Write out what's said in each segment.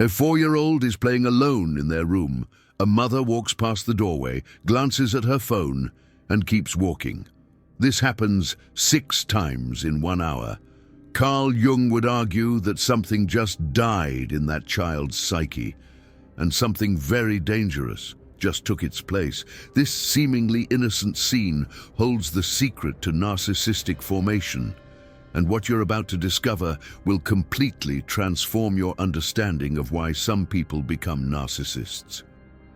A 4-year-old is playing alone in their room. A mother walks past the doorway, glances at her phone, and keeps walking. This happens 6 times in 1 hour. Carl Jung would argue that something just died in that child's psyche, and something very dangerous just took its place. This seemingly innocent scene holds the secret to narcissistic formation, and what you're about to discover will completely transform your understanding of why some people become narcissists,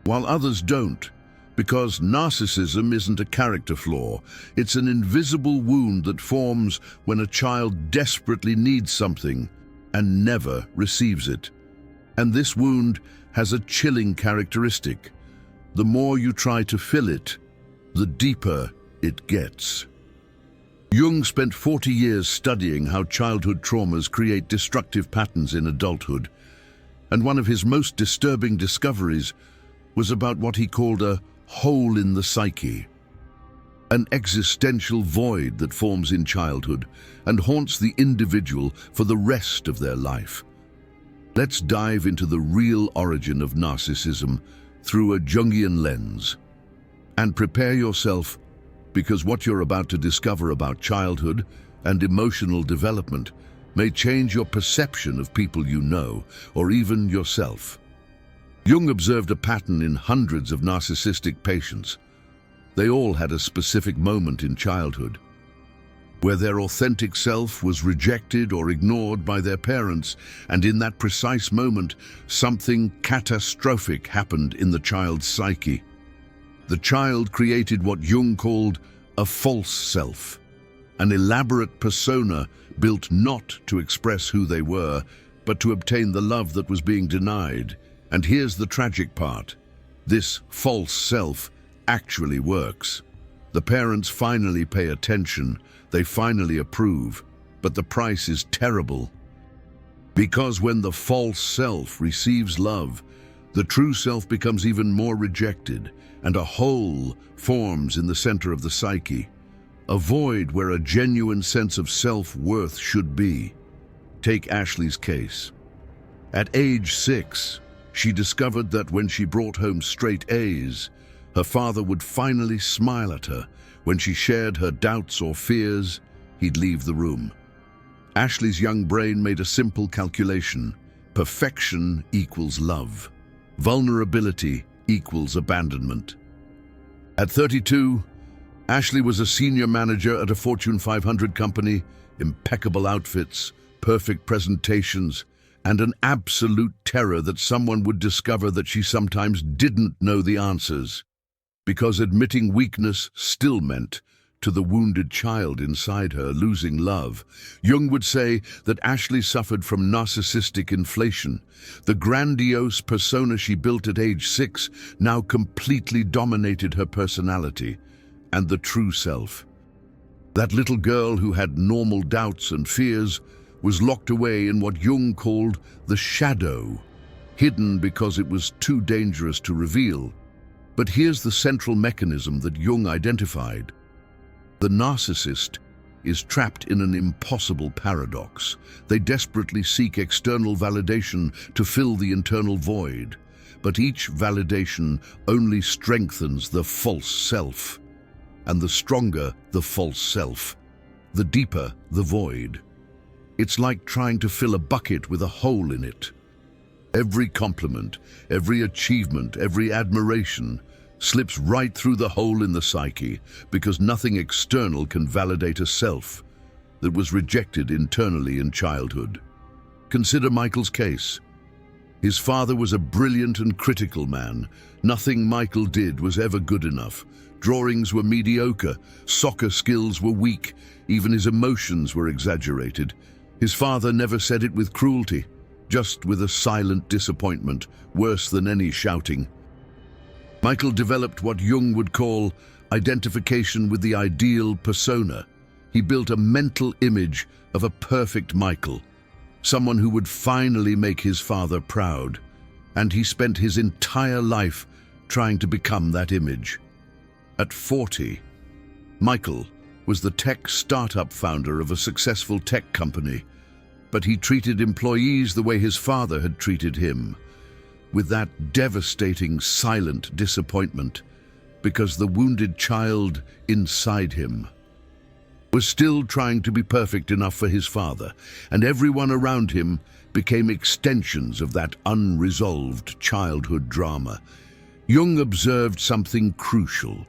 while others don't. Because narcissism isn't a character flaw, it's an invisible wound that forms when a child desperately needs something and never receives it. And this wound has a chilling characteristic. The more you try to fill it, the deeper it gets. Jung spent 40 years studying how childhood traumas create destructive patterns in adulthood, and one of his most disturbing discoveries was about what he called a hole in the psyche, an existential void that forms in childhood and haunts the individual for the rest of their life. Let's dive into the real origin of narcissism through a Jungian lens. And prepare yourself, because what you're about to discover about childhood and emotional development may change your perception of people you know, or even yourself. Jung observed a pattern in hundreds of narcissistic patients. They all had a specific moment in childhood where their authentic self was rejected or ignored by their parents, and in that precise moment, something catastrophic happened in the child's psyche. The child created what Jung called a false self, an elaborate persona built not to express who they were, but to obtain the love that was being denied. And here's the tragic part. This false self actually works. The parents finally pay attention, they finally approve, but the price is terrible. Because when the false self receives love, the true self becomes even more rejected, and a hole forms in the center of the psyche, a void where a genuine sense of self-worth should be. Take Ashley's case. At age 6, she discovered that when she brought home straight A's, her father would finally smile at her. When she shared her doubts or fears, he'd leave the room. Ashley's young brain made a simple calculation. Perfection equals love. Vulnerability equals abandonment. At 32, Ashley was a senior manager at a Fortune 500 company, impeccable outfits, perfect presentations, and an absolute terror that someone would discover that she sometimes didn't know the answers, because admitting weakness still meant, to the wounded child inside her, losing love. Jung would say that Ashley suffered from narcissistic inflation. The grandiose persona she built at age 6 now completely dominated her personality and the true self. That little girl who had normal doubts and fears was locked away in what Jung called the shadow, hidden because it was too dangerous to reveal. But here's the central mechanism that Jung identified. The narcissist is trapped in an impossible paradox. They desperately seek external validation to fill the internal void, but each validation only strengthens the false self. And the stronger the false self, the deeper the void. It's like trying to fill a bucket with a hole in it. Every compliment, every achievement, every admiration slips right through the hole in the psyche, because nothing external can validate a self that was rejected internally in childhood. Consider Michael's case. His father was a brilliant and critical man. Nothing Michael did was ever good enough. Drawings were mediocre, soccer skills were weak, even his emotions were exaggerated. His father never said it with cruelty, just with a silent disappointment, worse than any shouting. Michael developed what Jung would call identification with the ideal persona. He built a mental image of a perfect Michael, someone who would finally make his father proud, and he spent his entire life trying to become that image. At 40, Michael was the tech startup founder of a successful tech company, but he treated employees the way his father had treated him, with that devastating, silent disappointment, because the wounded child inside him was still trying to be perfect enough for his father, and everyone around him became extensions of that unresolved childhood drama. Jung observed something crucial.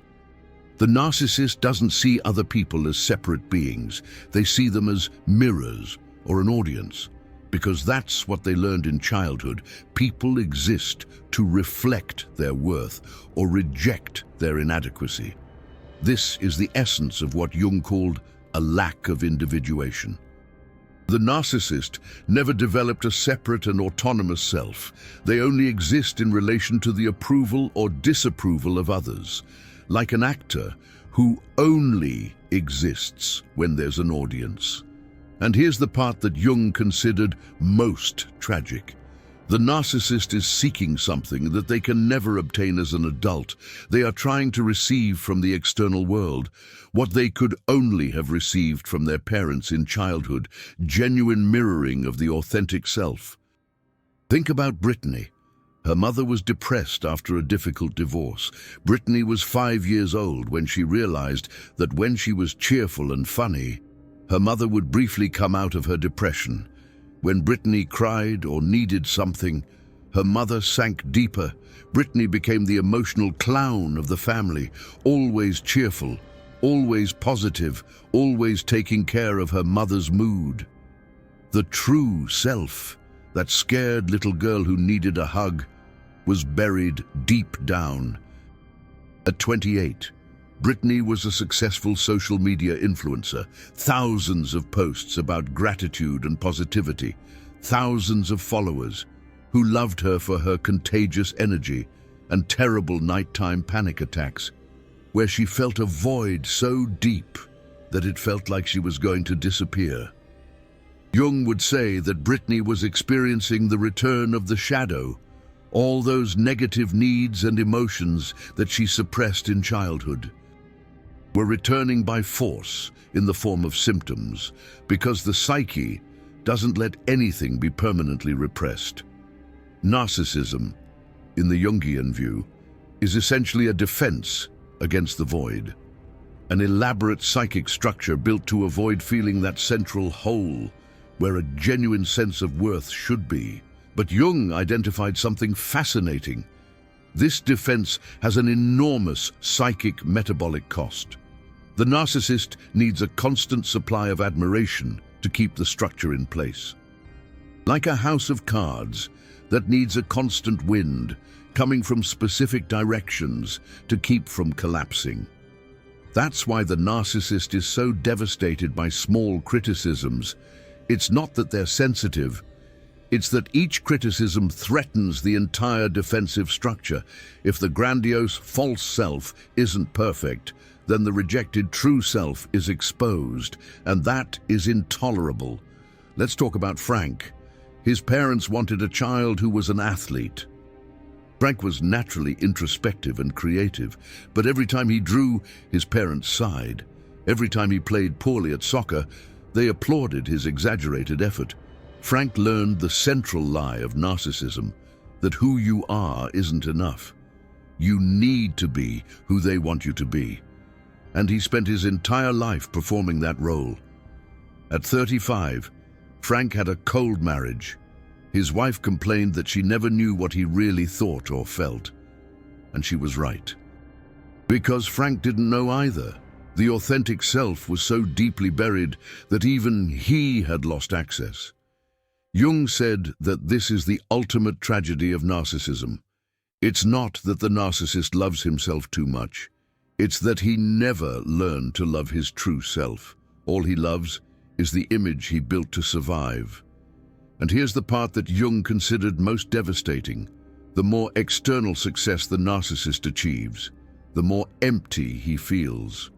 The narcissist doesn't see other people as separate beings. They see them as mirrors or an audience, because that's what they learned in childhood. People exist to reflect their worth or reject their inadequacy. This is the essence of what Jung called a lack of individuation. The narcissist never developed a separate and autonomous self. They only exist in relation to the approval or disapproval of others, like an actor who only exists when there's an audience. And here's the part that Jung considered most tragic. The narcissist is seeking something that they can never obtain as an adult. They are trying to receive from the external world what they could only have received from their parents in childhood, genuine mirroring of the authentic self. Think about Brittany. Her mother was depressed after a difficult divorce. Brittany was 5 years old when she realized that when she was cheerful and funny, her mother would briefly come out of her depression. When Brittany cried or needed something, her mother sank deeper. Brittany became the emotional clown of the family, always cheerful, always positive, always taking care of her mother's mood. The true self, that scared little girl who needed a hug, was buried deep down. At 28, Brittany was a successful social media influencer. Thousands of posts about gratitude and positivity. Thousands of followers who loved her for her contagious energy and terrible nighttime panic attacks, where she felt a void so deep that it felt like she was going to disappear. Jung would say that Brittany was experiencing the return of the shadow, all those negative needs and emotions that she suppressed in childhood were returning by force in the form of symptoms, because the psyche doesn't let anything be permanently repressed. Narcissism, in the Jungian view, is essentially a defense against the void, an elaborate psychic structure built to avoid feeling that central hole where a genuine sense of worth should be. But Jung identified something fascinating. This defense has an enormous psychic metabolic cost. The narcissist needs a constant supply of admiration to keep the structure in place. Like a house of cards that needs a constant wind coming from specific directions to keep from collapsing. That's why the narcissist is so devastated by small criticisms. It's not that they're sensitive, it's that each criticism threatens the entire defensive structure. If the grandiose false self isn't perfect, then the rejected true self is exposed, and that is intolerable. Let's talk about Frank. His parents wanted a child who was an athlete. Frank was naturally introspective and creative, but every time he drew, his parents sighed. Every time he played poorly at soccer, they applauded his exaggerated effort. Frank learned the central lie of narcissism, that who you are isn't enough. You need to be who they want you to be. And he spent his entire life performing that role. At 35, Frank had a cold marriage. His wife complained that she never knew what he really thought or felt. And she was right. Because Frank didn't know either. The authentic self was so deeply buried that even he had lost access. Jung said that this is the ultimate tragedy of narcissism. It's not that the narcissist loves himself too much. It's that he never learned to love his true self. All he loves is the image he built to survive. And here's the part that Jung considered most devastating. The more external success the narcissist achieves, the more empty he feels.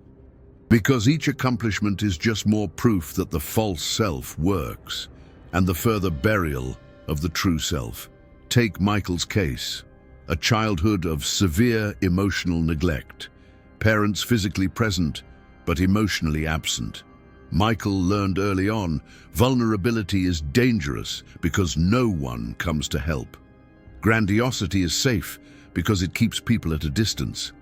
Because each accomplishment is just more proof that the false self works, and the further burial of the true self. Take Michael's case, a childhood of severe emotional neglect. Parents physically present, but emotionally absent. Michael learned early on, vulnerability is dangerous because no one comes to help. Grandiosity is safe because it keeps people at a distance.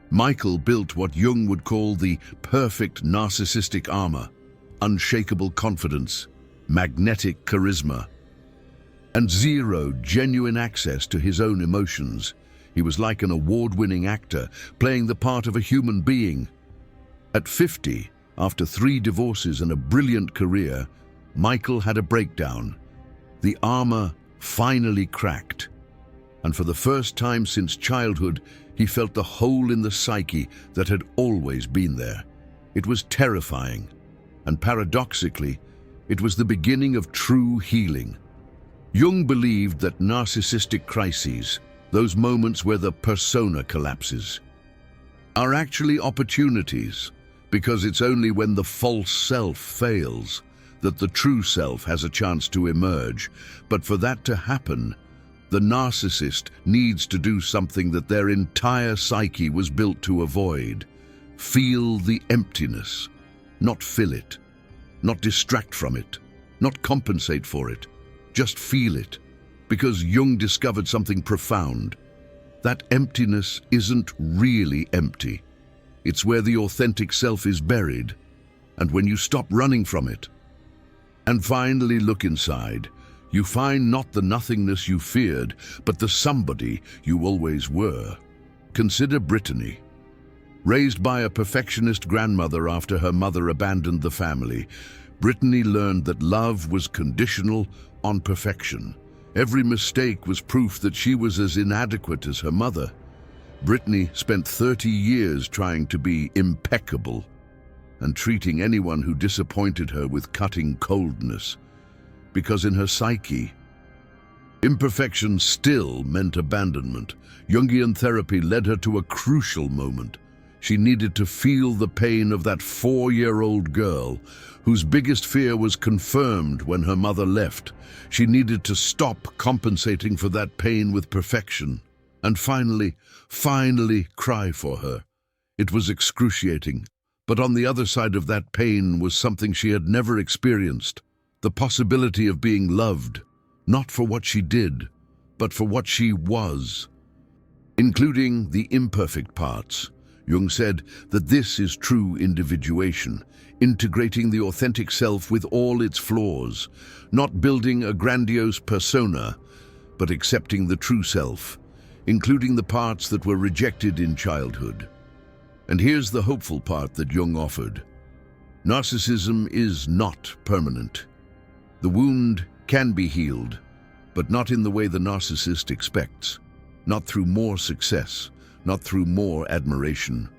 Michael built what Jung would call the perfect narcissistic armor: unshakable confidence, magnetic charisma, and zero genuine access to his own emotions. He was like an award-winning actor, playing the part of a human being. At 50, after 3 divorces and a brilliant career, Michael had a breakdown. The armor finally cracked. And for the first time since childhood, he felt the hole in the psyche that had always been there. It was terrifying. And paradoxically, it was the beginning of true healing. Jung believed that narcissistic crises, those moments where the persona collapses, are actually opportunities, because it's only when the false self fails that the true self has a chance to emerge. But for that to happen, the narcissist needs to do something that their entire psyche was built to avoid: feel the emptiness, not fill it, not distract from it, not compensate for it, just feel it. Because Jung discovered something profound. That emptiness isn't really empty. It's where the authentic self is buried, and when you stop running from it and finally look inside, you find not the nothingness you feared, but the somebody you always were. Consider Brittany. Raised by a perfectionist grandmother after her mother abandoned the family, Brittany learned that love was conditional on perfection. Every mistake was proof that she was as inadequate as her mother. Brittany spent 30 years trying to be impeccable and treating anyone who disappointed her with cutting coldness, because in her psyche, imperfection still meant abandonment. Jungian therapy led her to a crucial moment. She needed to feel the pain of that 4-year-old girl whose biggest fear was confirmed when her mother left. She needed to stop compensating for that pain with perfection and finally cry for her. It was excruciating, but on the other side of that pain was something she had never experienced: the possibility of being loved, not for what she did, but for what she was, including the imperfect parts. Jung said that this is true individuation, integrating the authentic self with all its flaws, not building a grandiose persona, but accepting the true self, including the parts that were rejected in childhood. And here's the hopeful part that Jung offered: narcissism is not permanent. The wound can be healed, but not in the way the narcissist expects, not through more success, not through more admiration,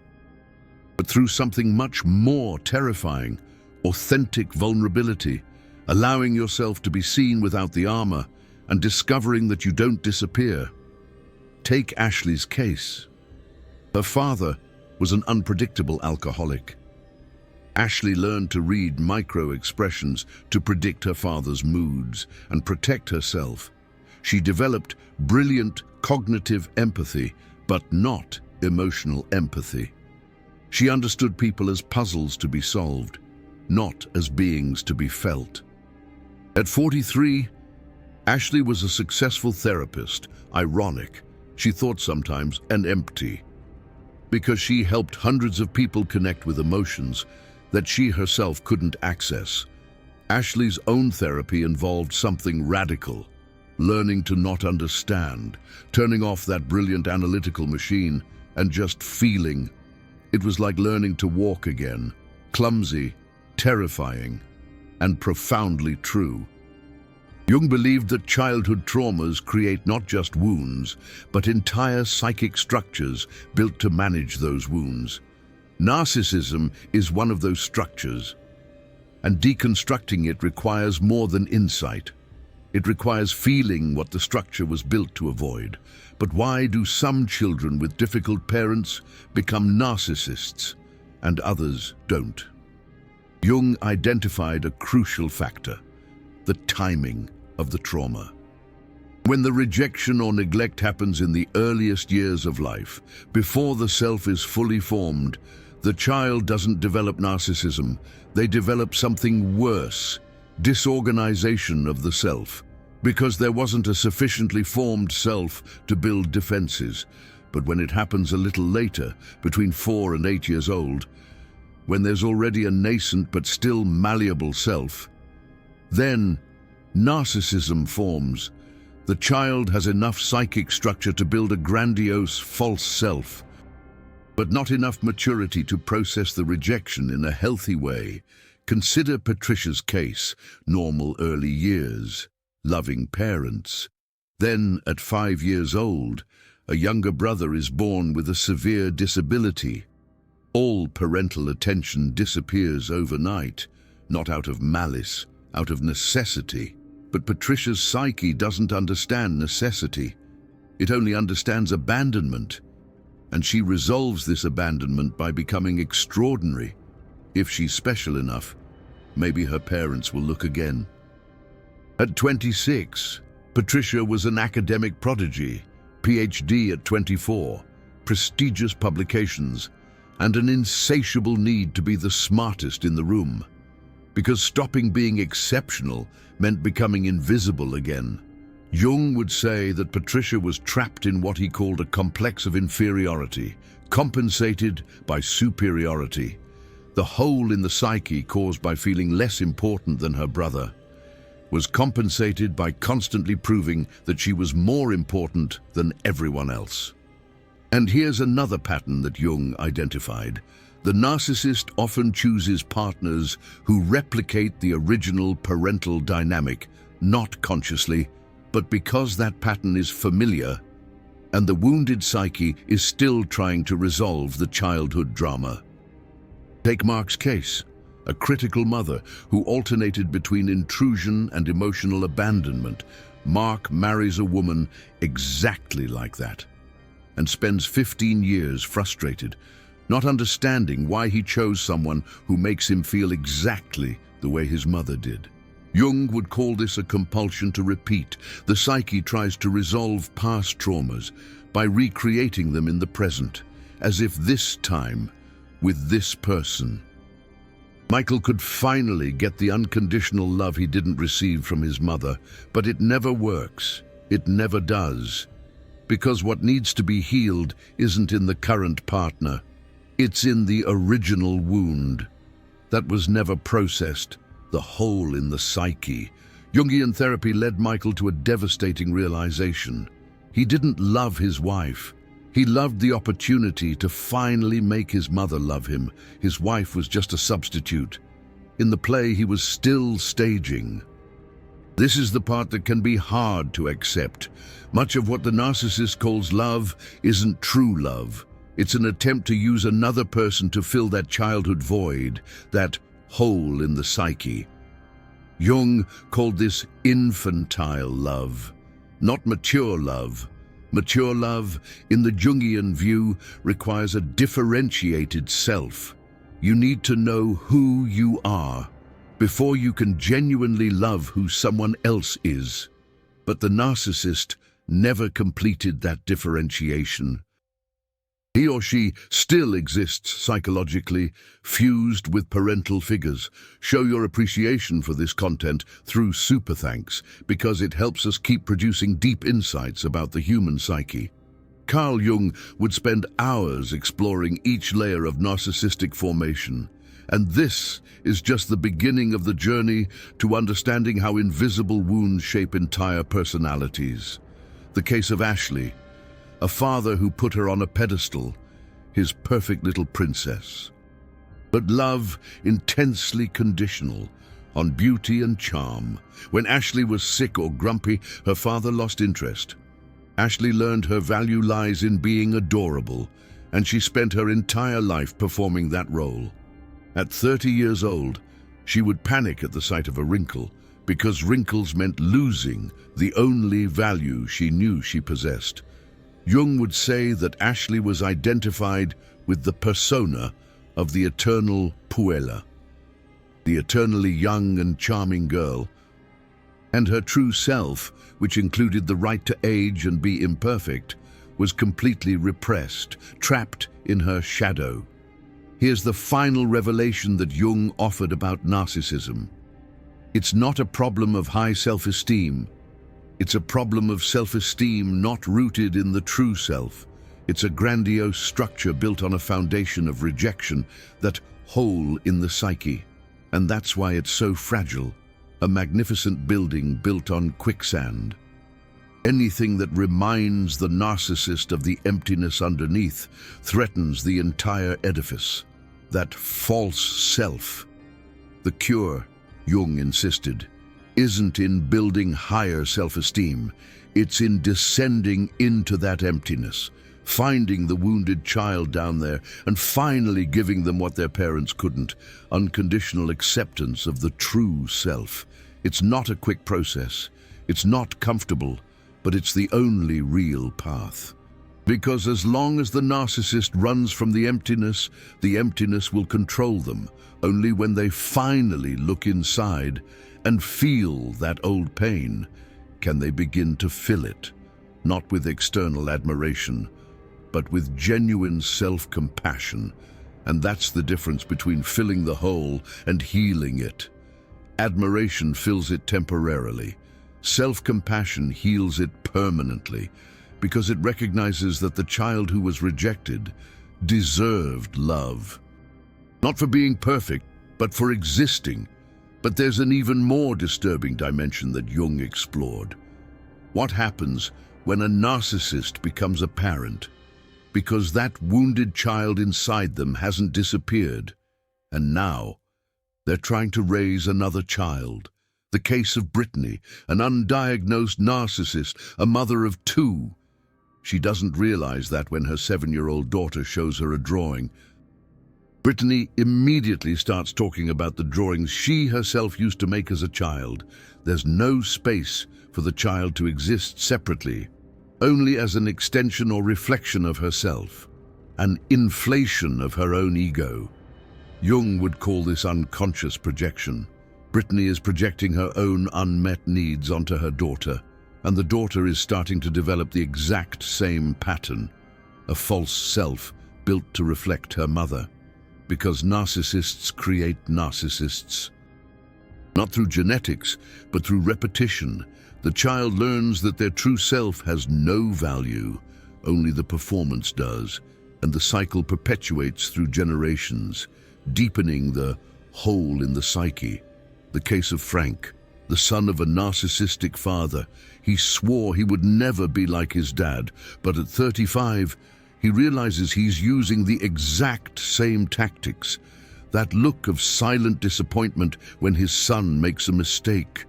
but through something much more terrifying: authentic vulnerability, allowing yourself to be seen without the armor and discovering that you don't disappear. Take Ashley's case. Her father was an unpredictable alcoholic. Ashley learned to read micro-expressions to predict her father's moods and protect herself. She developed brilliant cognitive empathy, but not emotional empathy. She understood people as puzzles to be solved, not as beings to be felt. At 43, Ashley was a successful therapist. Ironic, she thought sometimes, and empty, because she helped hundreds of people connect with emotions that she herself couldn't access. Ashley's own therapy involved something radical: learning to not understand, turning off that brilliant analytical machine and just feeling. It was like learning to walk again, clumsy, terrifying, and profoundly true. Jung believed that childhood traumas create not just wounds, but entire psychic structures built to manage those wounds. Narcissism is one of those structures, and deconstructing it requires more than insight. It requires feeling what the structure was built to avoid. But why do some children with difficult parents become narcissists and others don't? Jung identified a crucial factor: the timing of the trauma. When the rejection or neglect happens in the earliest years of life, before the self is fully formed, The child doesn't develop narcissism, they develop something worse, disorganization of the self, because there wasn't a sufficiently formed self to build defenses. But when it happens a little later, between 4 and 8 years old, when there's already a nascent but still malleable self, then narcissism forms. The child has enough psychic structure to build a grandiose false self, but not enough maturity to process the rejection in a healthy way. Consider Patricia's case: normal early years, loving parents. Then, at 5 years old, a younger brother is born with a severe disability. All parental attention disappears overnight, not out of malice, out of necessity. But Patricia's psyche doesn't understand necessity. It only understands abandonment. And she resolves this abandonment by becoming extraordinary. If she's special enough, maybe her parents will look again. At 26, Patricia was an academic prodigy, PhD at 24, prestigious publications, and an insatiable need to be the smartest in the room. Because stopping being exceptional meant becoming invisible again. Jung would say that Patricia was trapped in what he called a complex of inferiority, compensated by superiority. The hole in the psyche caused by feeling less important than her brother was compensated by constantly proving that she was more important than everyone else. And here's another pattern that Jung identified. The narcissist often chooses partners who replicate the original parental dynamic, not consciously, but because that pattern is familiar, and the wounded psyche is still trying to resolve the childhood drama. Take Mark's case, a critical mother who alternated between intrusion and emotional abandonment. Mark marries a woman exactly like that, and spends 15 years frustrated, not understanding why he chose someone who makes him feel exactly the way his mother did. Jung would call this a compulsion to repeat. The psyche tries to resolve past traumas by recreating them in the present, as if this time, with this person, Michael could finally get the unconditional love he didn't receive from his mother. But it never works. It never does. Because what needs to be healed isn't in the current partner. It's in the original wound that was never processed. The hole in the psyche. Jungian therapy led Michael to a devastating realization. He didn't love his wife. He loved the opportunity to finally make his mother love him. His wife was just a substitute. In the play he was still staging. This is the part that can be hard to accept. Much of what the narcissist calls love isn't true love. It's an attempt to use another person to fill that childhood void, that hole in the psyche. Jung called this infantile love, not mature love. Mature love, in the Jungian view, requires a differentiated self. You need to know who you are before you can genuinely love who someone else is. But the narcissist never completed that differentiation. He or she still exists psychologically, fused with parental figures. Show your appreciation for this content through super thanks, because it helps us keep producing deep insights about the human psyche. Carl Jung would spend hours exploring each layer of narcissistic formation. And this is just the beginning of the journey to understanding how invisible wounds shape entire personalities. The case of Ashley, a father who put her on a pedestal, his perfect little princess. But love, intensely conditional, on beauty and charm. When Ashley was sick or grumpy, her father lost interest. Ashley learned her value lies in being adorable, and she spent her entire life performing that role. At 30 years old, she would panic at the sight of a wrinkle, because wrinkles meant losing the only value she knew she possessed. Jung would say that Ashley was identified with the persona of the eternal puella, the eternally young and charming girl, and her true self, which included the right to age and be imperfect, was completely repressed, trapped in her shadow. Here's the final revelation that Jung offered about narcissism. It's not a problem of high self-esteem. It's a problem of self-esteem not rooted in the true self. It's a grandiose structure built on a foundation of rejection, that hole in the psyche. And that's why it's so fragile, a magnificent building built on quicksand. Anything that reminds the narcissist of the emptiness underneath threatens the entire edifice, that false self. The cure, Jung insisted, isn't in building higher self-esteem. It's in descending into that emptiness, finding the wounded child down there and finally giving them what their parents couldn't, unconditional acceptance of the true self. It's not a quick process. It's not comfortable, but it's the only real path. Because as long as the narcissist runs from the emptiness will control them. Only when they finally look inside and feel that old pain can they begin to fill it, not with external admiration, but with genuine self-compassion. And that's the difference between filling the hole and healing it. Admiration fills it temporarily. Self-compassion heals it permanently, because it recognizes that the child who was rejected deserved love. Not for being perfect, but for existing. But there's an even more disturbing dimension that Jung explored. What happens when a narcissist becomes a parent? Because that wounded child inside them hasn't disappeared. And now, they're trying to raise another child. The case of Brittany, an undiagnosed narcissist, a mother of two. She doesn't realize that when her 7-year-old daughter shows her a drawing. Brittany immediately starts talking about the drawings she herself used to make as a child. There's no space for the child to exist separately, only as an extension or reflection of herself, an inflation of her own ego. Jung would call this unconscious projection. Brittany is projecting her own unmet needs onto her daughter, and the daughter is starting to develop the exact same pattern, a false self built to reflect her mother. Because narcissists create narcissists. Not through genetics, but through repetition. The child learns that their true self has no value, only the performance does, and the cycle perpetuates through generations, deepening the hole in the psyche. The case of Frank, the son of a narcissistic father. He swore he would never be like his dad, but at 35, he realizes he's using the exact same tactics. That look of silent disappointment when his son makes a mistake.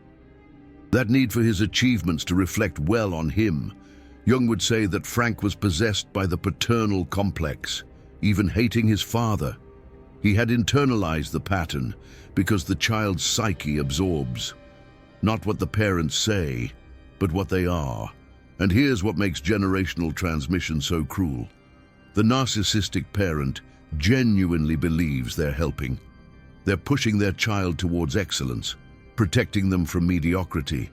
That need for his achievements to reflect well on him. Jung would say that Frank was possessed by the paternal complex, even hating his father. He had internalized the pattern because the child's psyche absorbs not what the parents say, but what they are. And here's what makes generational transmission so cruel. The narcissistic parent genuinely believes they're helping. They're pushing their child towards excellence, protecting them from mediocrity.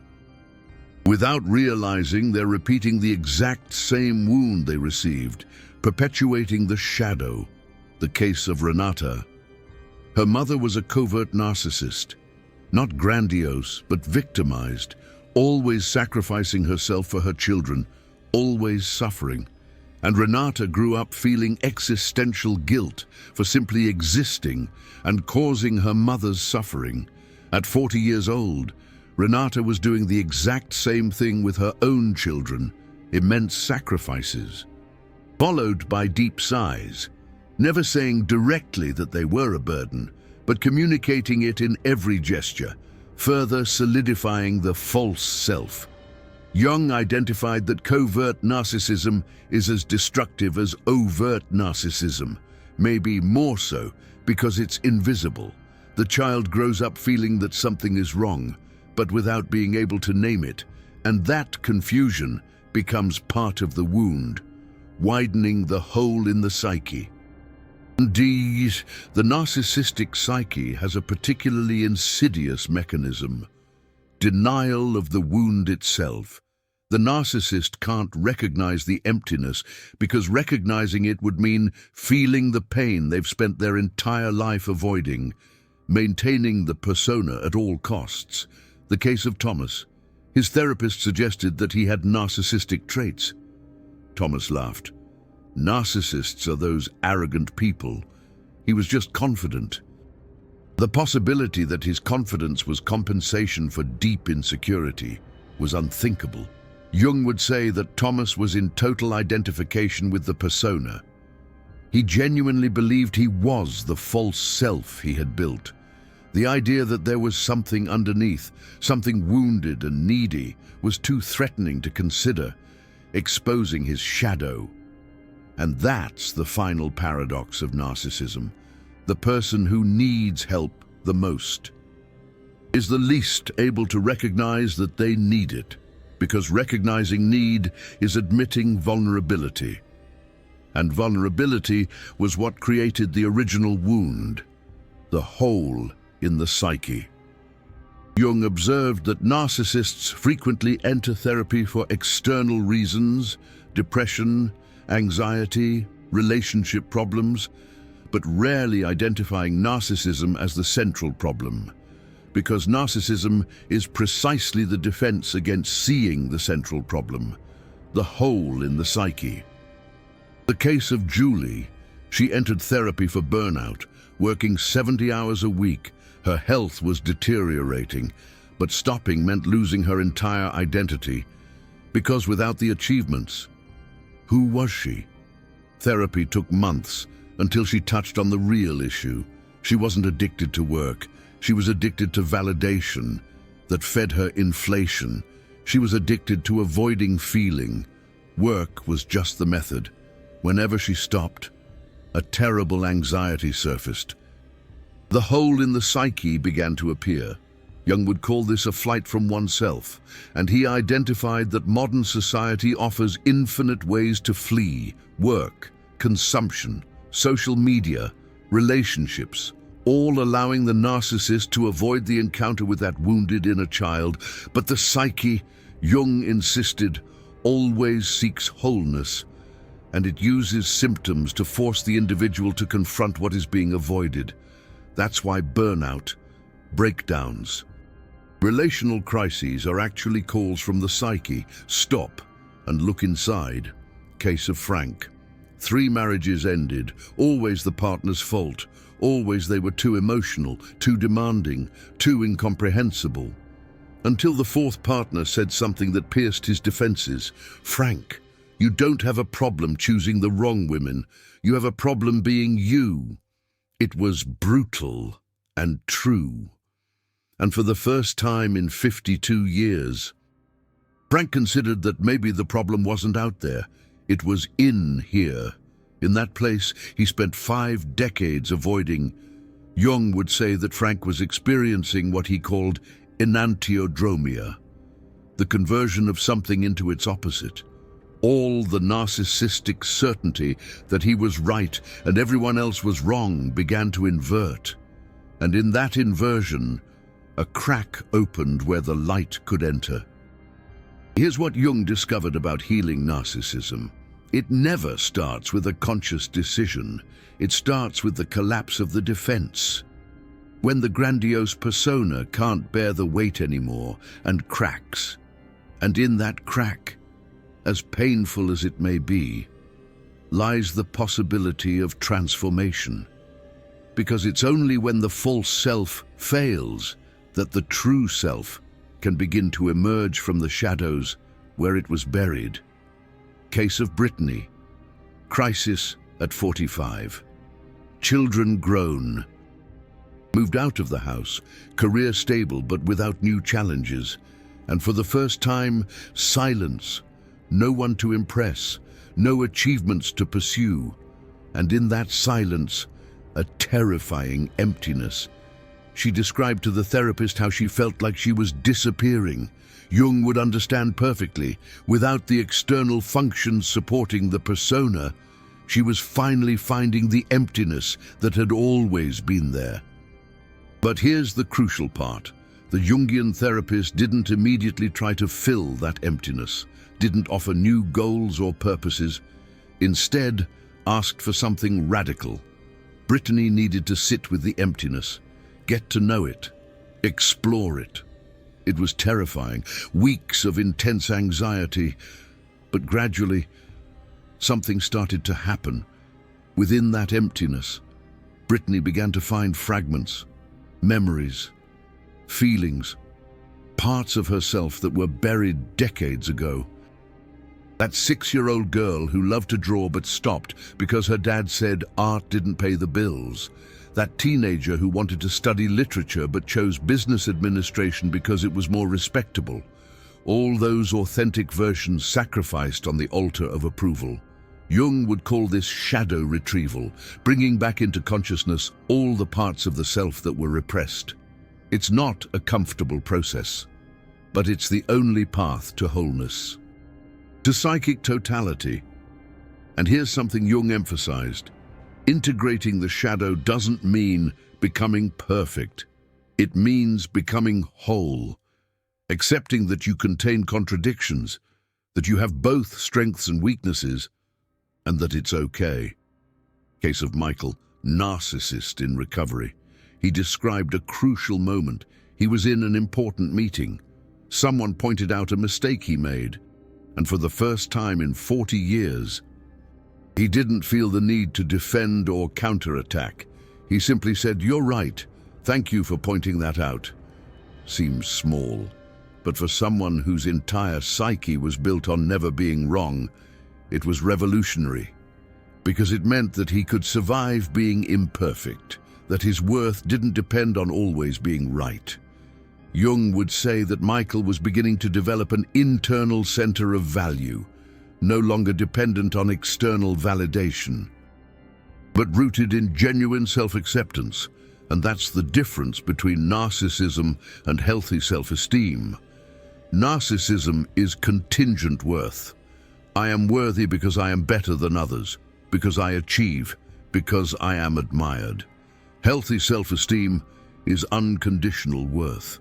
Without realizing, they're repeating the exact same wound they received, perpetuating the shadow. The case of Renata. Her mother was a covert narcissist, not grandiose, but victimized, always sacrificing herself for her children, always suffering. And Renata grew up feeling existential guilt for simply existing and causing her mother's suffering. At 40 years old, Renata was doing the exact same thing with her own children, immense sacrifices, followed by deep sighs, never saying directly that they were a burden, but communicating it in every gesture, further solidifying the false self. Jung identified that covert narcissism is as destructive as overt narcissism, maybe more so because it's invisible. The child grows up feeling that something is wrong, but without being able to name it, and that confusion becomes part of the wound, widening the hole in the psyche. Indeed, the narcissistic psyche has a particularly insidious mechanism: denial of the wound itself. The narcissist can't recognize the emptiness because recognizing it would mean feeling the pain they've spent their entire life avoiding, maintaining the persona at all costs. The case of Thomas. His therapist suggested that he had narcissistic traits. Thomas laughed. Narcissists are those arrogant people. He was just confident. The possibility that his confidence was compensation for deep insecurity was unthinkable. Jung would say that Thomas was in total identification with the persona. He genuinely believed he was the false self he had built. The idea that there was something underneath, something wounded and needy, was too threatening to consider, exposing his shadow. And that's the final paradox of narcissism. The person who needs help the most is the least able to recognize that they need it, because recognizing need is admitting vulnerability. And vulnerability was what created the original wound, the hole in the psyche. Jung observed that narcissists frequently enter therapy for external reasons, depression, anxiety, relationship problems, but rarely identifying narcissism as the central problem, because narcissism is precisely the defense against seeing the central problem, the hole in the psyche. The case of Julie. She entered therapy for burnout, working 70 hours a week. Her health was deteriorating, but stopping meant losing her entire identity, because without the achievements, who was she? Therapy took months until she touched on the real issue. She wasn't addicted to work. She was addicted to validation that fed her inflation. She was addicted to avoiding feeling. Work was just the method. Whenever she stopped, a terrible anxiety surfaced. The hole in the psyche began to appear. Jung would call this a flight from oneself, and he identified that modern society offers infinite ways to flee: work, consumption, social media, relationships, all allowing the narcissist to avoid the encounter with that wounded inner child. But the psyche, Jung insisted, always seeks wholeness, and it uses symptoms to force the individual to confront what is being avoided. That's why burnout, breakdowns, relational crises are actually calls from the psyche. Stop and look inside. Case of Frank. 3 marriages ended, always the partner's fault. Always they were too emotional, too demanding, too incomprehensible. Until the 4th partner said something that pierced his defenses. Frank, you don't have a problem choosing the wrong women. You have a problem being you. It was brutal and true. And for the first time in 52 years, Frank considered that maybe the problem wasn't out there. It was in here. In that place he spent 5 decades avoiding. Jung would say that Frank was experiencing what he called enantiodromia, the conversion of something into its opposite. All the narcissistic certainty that he was right and everyone else was wrong began to invert. And in that inversion, a crack opened where the light could enter. Here's what Jung discovered about healing narcissism. It never starts with a conscious decision. It starts with the collapse of the defense. When the grandiose persona can't bear the weight anymore and cracks. And in that crack, as painful as it may be, lies the possibility of transformation. Because it's only when the false self fails that the true self can begin to emerge from the shadows where it was buried. Case of Brittany. Crisis at 45. Children grown. Moved out of the house, career stable but without new challenges. And for the first time, silence. No one to impress, no achievements to pursue. And in that silence, a terrifying emptiness. She described to the therapist how she felt like she was disappearing. Jung would understand perfectly. Without the external functions supporting the persona, she was finally finding the emptiness that had always been there. But here's the crucial part. The Jungian therapist didn't immediately try to fill that emptiness. didn't offer new goals or purposes, instead asked for something radical. Brittany needed to sit with the emptiness, get to know it, explore it. It was terrifying, weeks of intense anxiety, but gradually something started to happen. Within that emptiness, Brittany began to find fragments, memories, feelings, parts of herself that were buried decades ago. That 6-year-old girl who loved to draw but stopped because her dad said art didn't pay the bills. That teenager who wanted to study literature but chose business administration because it was more respectable. All those authentic versions sacrificed on the altar of approval. Jung would call this shadow retrieval, bringing back into consciousness all the parts of the self that were repressed. It's not a comfortable process, but it's the only path to wholeness, to psychic totality. And here's something Jung emphasized. Integrating the shadow doesn't mean becoming perfect. It means becoming whole, accepting that you contain contradictions, that you have both strengths and weaknesses, and that it's okay. Case of Michael, narcissist in recovery. He described a crucial moment. He was in an important meeting. Someone pointed out a mistake he made, and for the first time in 40 years, he didn't feel the need to defend or counterattack. He simply said, "You're right. Thank you for pointing that out." Seems small, but for someone whose entire psyche was built on never being wrong, it was revolutionary, because it meant that he could survive being imperfect, that his worth didn't depend on always being right. Jung would say that Michael was beginning to develop an internal center of value, no longer dependent on external validation, but rooted in genuine self-acceptance. And that's the difference between narcissism and healthy self-esteem. Narcissism is contingent worth. I am worthy because I am better than others, because I achieve, because I am admired. Healthy self-esteem is unconditional worth.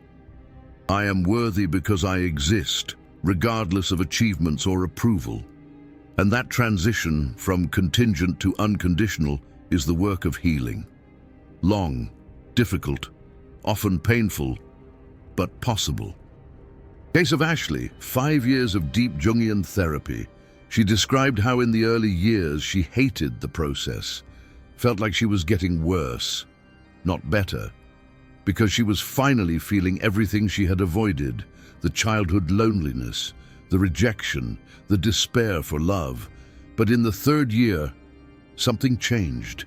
I am worthy because I exist, regardless of achievements or approval. And that transition from contingent to unconditional is the work of healing. Long, difficult, often painful, but possible. Case of Ashley, 5 years of deep Jungian therapy. She described how in the early years she hated the process, felt like she was getting worse, not better, because she was finally feeling everything she had avoided, the childhood loneliness, the rejection, the despair for love. But in the 3rd year, something changed.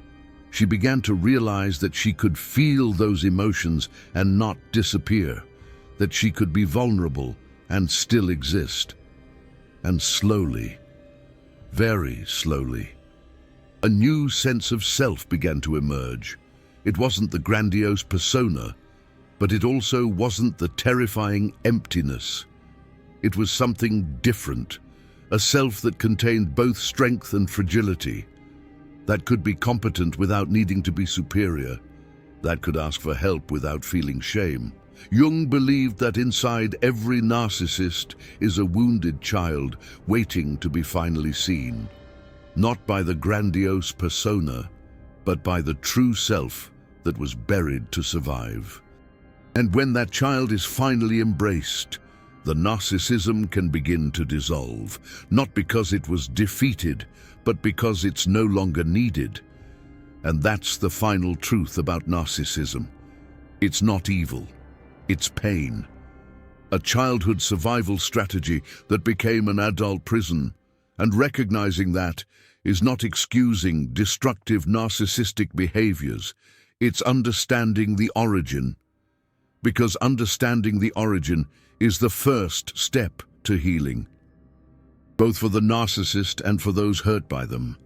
She began to realize that she could feel those emotions and not disappear, that she could be vulnerable and still exist. And slowly, very slowly, a new sense of self began to emerge. It wasn't the grandiose persona, but it also wasn't the terrifying emptiness. It was something different, a self that contained both strength and fragility, that could be competent without needing to be superior, that could ask for help without feeling shame. Jung believed that inside every narcissist is a wounded child waiting to be finally seen, not by the grandiose persona, but by the true self that was buried to survive. And when that child is finally embraced, the narcissism can begin to dissolve, not because it was defeated, but because it's no longer needed. And that's the final truth about narcissism. It's not evil. It's pain. A childhood survival strategy that became an adult prison. And recognizing that is not excusing destructive narcissistic behaviors. It's understanding the origin. Because understanding the origin is the first step to healing, both for the narcissist and for those hurt by them.